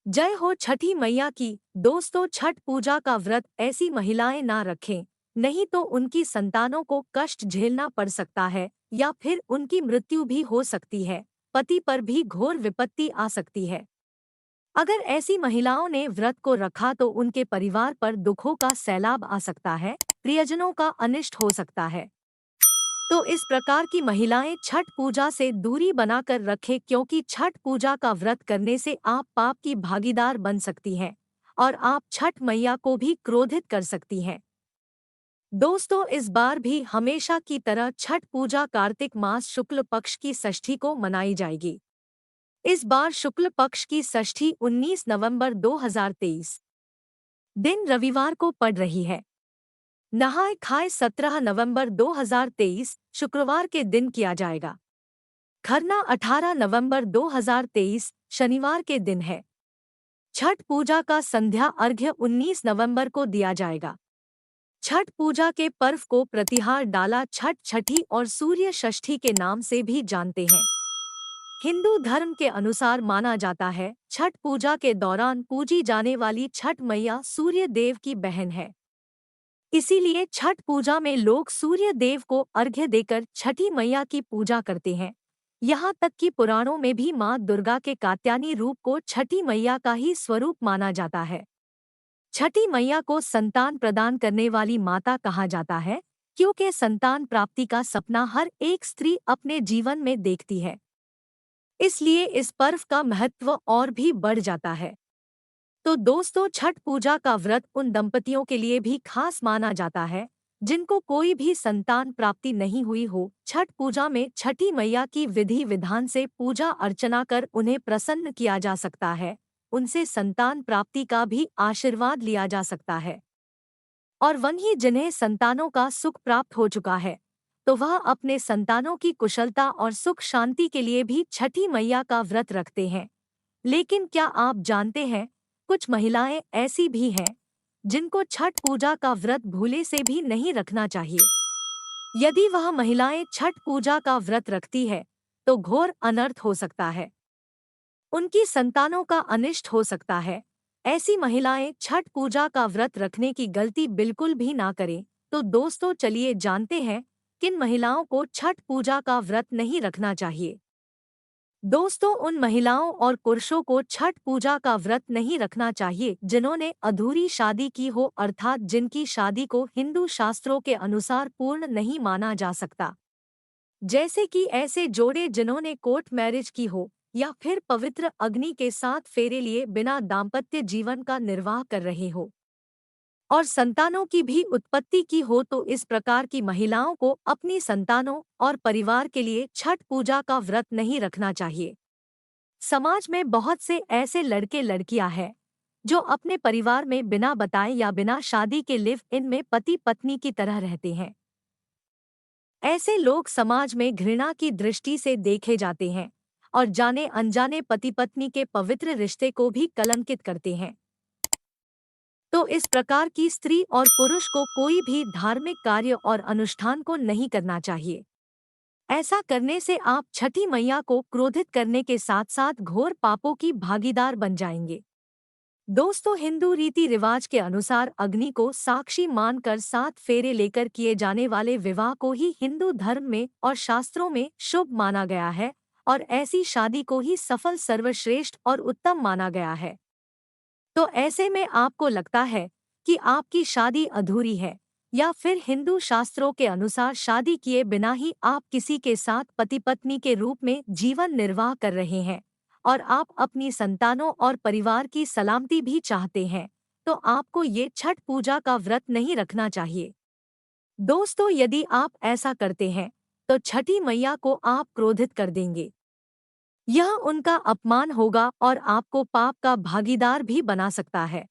जय हो छठी मैया की। दोस्तों, छठ पूजा का व्रत ऐसी महिलाएं ना रखें, नहीं तो उनकी संतानों को कष्ट झेलना पड़ सकता है या फिर उनकी मृत्यु भी हो सकती है। पति पर भी घोर विपत्ति आ सकती है। अगर ऐसी महिलाओं ने व्रत को रखा तो उनके परिवार पर दुखों का सैलाब आ सकता है, प्रियजनों का अनिष्ट हो सकता है। तो इस प्रकार की महिलाएं छठ पूजा से दूरी बनाकर रखें, क्योंकि छठ पूजा का व्रत करने से आप पाप की भागीदार बन सकती हैं और आप छठ मैया को भी क्रोधित कर सकती हैं। दोस्तों, इस बार भी हमेशा की तरह छठ पूजा कार्तिक मास शुक्ल पक्ष की षष्ठी को मनाई जाएगी। इस बार शुक्ल पक्ष की षष्ठी 19 नवंबर 2023 दिन रविवार को पड़ रही है। नहाय खाए 17 नवंबर 2023 शुक्रवार के दिन किया जाएगा। खरना 18 नवंबर 2023 शनिवार के दिन है। छठ पूजा का संध्या अर्घ्य 19 नवंबर को दिया जाएगा। छठ पूजा के पर्व को प्रतिहार डाला छठ, छठी और सूर्य षष्ठी के नाम से भी जानते हैं। हिंदू धर्म के अनुसार माना जाता है, छठ पूजा के दौरान पूजी जाने वाली छठ मैया सूर्य देव की बहन है। इसीलिए छठ पूजा में लोग सूर्य देव को अर्घ्य देकर छठी मैया की पूजा करते हैं। यहाँ तक कि पुराणों में भी माँ दुर्गा के कात्यायनी रूप को छठी मैया का ही स्वरूप माना जाता है। छठी मैया को संतान प्रदान करने वाली माता कहा जाता है, क्योंकि संतान प्राप्ति का सपना हर एक स्त्री अपने जीवन में देखती है। इसलिए इस पर्व का महत्व और भी बढ़ जाता है। तो दोस्तों, छठ पूजा का व्रत उन दंपतियों के लिए भी खास माना जाता है जिनको कोई भी संतान प्राप्ति नहीं हुई हो। छठ पूजा में छठी मैया की विधि विधान से पूजा अर्चना कर उन्हें प्रसन्न किया जा सकता है, उनसे संतान प्राप्ति का भी आशीर्वाद लिया जा सकता है। और वहीं जिन्हें संतानों का सुख प्राप्त हो चुका है, तो वह अपने संतानों की कुशलता और सुख शांति के लिए भी छठी मैया का व्रत रखते हैं। लेकिन क्या आप जानते हैं, कुछ महिलाएं ऐसी भी हैं जिनको छठ पूजा का व्रत भूले से भी नहीं रखना चाहिए। यदि वह महिलाएं छठ पूजा का व्रत रखती है तो घोर अनर्थ हो सकता है, उनकी संतानों का अनिष्ट हो सकता है। ऐसी महिलाएं छठ पूजा का व्रत रखने की गलती बिल्कुल भी ना करें। तो दोस्तों, चलिए जानते हैं किन महिलाओं को छठ पूजा का व्रत नहीं रखना चाहिए। दोस्तों, उन महिलाओं और पुरुषों को छठ पूजा का व्रत नहीं रखना चाहिए जिन्होंने अधूरी शादी की हो, अर्थात जिनकी शादी को हिंदू शास्त्रों के अनुसार पूर्ण नहीं माना जा सकता। जैसे कि ऐसे जोड़े जिन्होंने कोर्ट मैरिज की हो या फिर पवित्र अग्नि के साथ फेरे लिए बिना दाम्पत्य जीवन का निर्वाह कर रहे हो और संतानों की भी उत्पत्ति की हो, तो इस प्रकार की महिलाओं को अपनी संतानों और परिवार के लिए छठ पूजा का व्रत नहीं रखना चाहिए। समाज में बहुत से ऐसे लड़के लड़कियां हैं जो अपने परिवार में बिना बताए या बिना शादी के लिव इन में पति पत्नी की तरह रहते हैं। ऐसे लोग समाज में घृणा की दृष्टि से देखे जाते हैं और जाने अनजाने पति पत्नी के पवित्र रिश्ते को भी कलंकित करते हैं। तो इस प्रकार की स्त्री और पुरुष को कोई भी धार्मिक कार्य और अनुष्ठान को नहीं करना चाहिए। ऐसा करने से आप छठी मैया को क्रोधित करने के साथ साथ घोर पापों की भागीदार बन जाएंगे। दोस्तों, हिंदू रीति रिवाज के अनुसार अग्नि को साक्षी मानकर 7 फेरे लेकर किए जाने वाले विवाह को ही हिंदू धर्म में और शास्त्रों में शुभ माना गया है और ऐसी शादी को ही सफल, सर्वश्रेष्ठ और उत्तम माना गया है। तो ऐसे में आपको लगता है कि आपकी शादी अधूरी है या फिर हिंदू शास्त्रों के अनुसार शादी किए बिना ही आप किसी के साथ पति पत्नी के रूप में जीवन निर्वाह कर रहे हैं और आप अपनी संतानों और परिवार की सलामती भी चाहते हैं, तो आपको ये छठ पूजा का व्रत नहीं रखना चाहिए। दोस्तों, यदि आप ऐसा करते हैं तो छठी मैया को आप क्रोधित कर देंगे। यह उनका अपमान होगा और आपको पाप का भागीदार भी बना सकता है।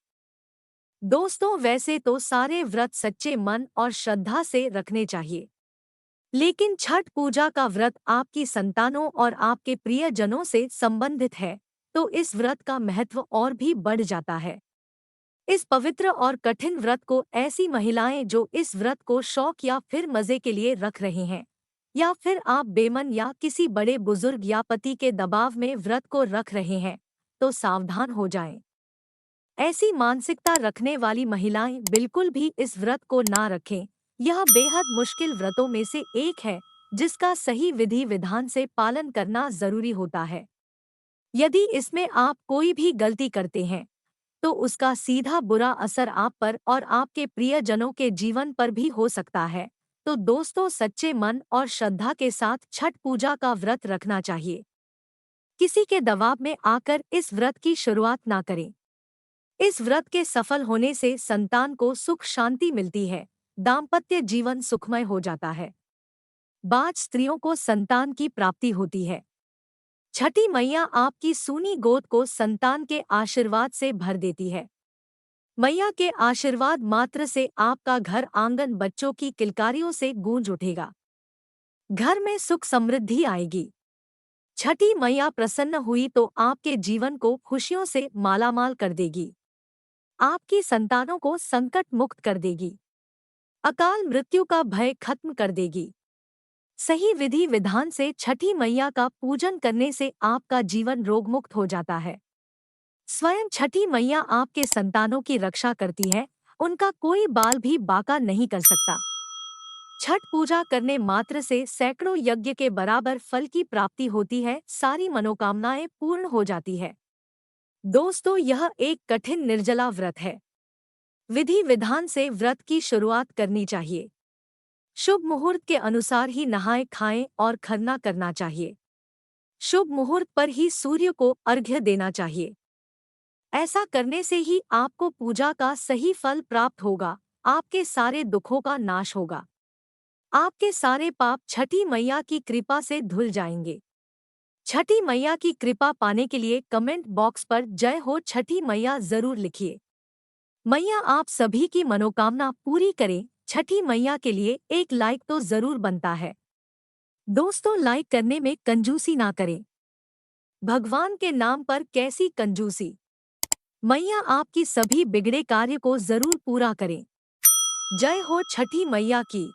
दोस्तों, वैसे तो सारे व्रत सच्चे मन और श्रद्धा से रखने चाहिए, लेकिन छठ पूजा का व्रत आपकी संतानों और आपके प्रियजनों से संबंधित है, तो इस व्रत का महत्व और भी बढ़ जाता है। इस पवित्र और कठिन व्रत को ऐसी महिलाएं जो इस व्रत को शौक या फिर मजे के लिए रख रहे हैं, या फिर आप बेमन या किसी बड़े बुजुर्ग या पति के दबाव में व्रत को रख रहे हैं, तो सावधान हो जाएं। ऐसी मानसिकता रखने वाली महिलाएं बिल्कुल भी इस व्रत को ना रखें। यह बेहद मुश्किल व्रतों में से एक है, जिसका सही विधि विधान से पालन करना जरूरी होता है। यदि इसमें आप कोई भी गलती करते हैं, तो उसका सीधा बुरा असर आप पर और आपके प्रियजनों के जीवन पर भी हो सकता है। तो दोस्तों, सच्चे मन और श्रद्धा के साथ छठ पूजा का व्रत रखना चाहिए। किसी के दबाव में आकर इस व्रत की शुरुआत ना करें। इस व्रत के सफल होने से संतान को सुख शांति मिलती है, दाम्पत्य जीवन सुखमय हो जाता है, बाज स्त्रियों को संतान की प्राप्ति होती है। छठी मैया आपकी सूनी गोद को संतान के आशीर्वाद से भर देती है। मैया के आशीर्वाद मात्र से आपका घर आंगन बच्चों की किलकारियों से गूंज उठेगा। घर में सुख समृद्धि आएगी। छठी मैया प्रसन्न हुई तो आपके जीवन को खुशियों से मालामाल कर देगी। आपकी संतानों को संकट मुक्त कर देगी। अकाल मृत्यु का भय खत्म कर देगी। सही विधि विधान से छठी मैया का पूजन करने से आपका जीवन रोगमुक्त हो जाता है। स्वयं छठी मैया आपके संतानों की रक्षा करती है, उनका कोई बाल भी बांका नहीं कर सकता। छठ पूजा करने मात्र से सैकड़ों यज्ञ के बराबर फल की प्राप्ति होती है, सारी मनोकामनाएं पूर्ण हो जाती है। दोस्तों, यह एक कठिन निर्जला व्रत है। विधि विधान से व्रत की शुरुआत करनी चाहिए। शुभ मुहूर्त के अनुसार ही नहाएं खाएं और खरना करना चाहिए। शुभ मुहूर्त पर ही सूर्य को अर्घ्य देना चाहिए। ऐसा करने से ही आपको पूजा का सही फल प्राप्त होगा। आपके सारे दुखों का नाश होगा। आपके सारे पाप छठी मैया की कृपा से धुल जाएंगे। छठी मैया की कृपा पाने के लिए कमेंट बॉक्स पर जय हो छठी मैया जरूर लिखिए। मैया आप सभी की मनोकामना पूरी करें। छठी मैया के लिए एक लाइक तो जरूर बनता है। दोस्तों, लाइक करने में कंजूसी ना करें। भगवान के नाम पर कैसी कंजूसी। मैया आपकी सभी बिगड़े कार्य को जरूर पूरा करें। जय हो छठी मैया की।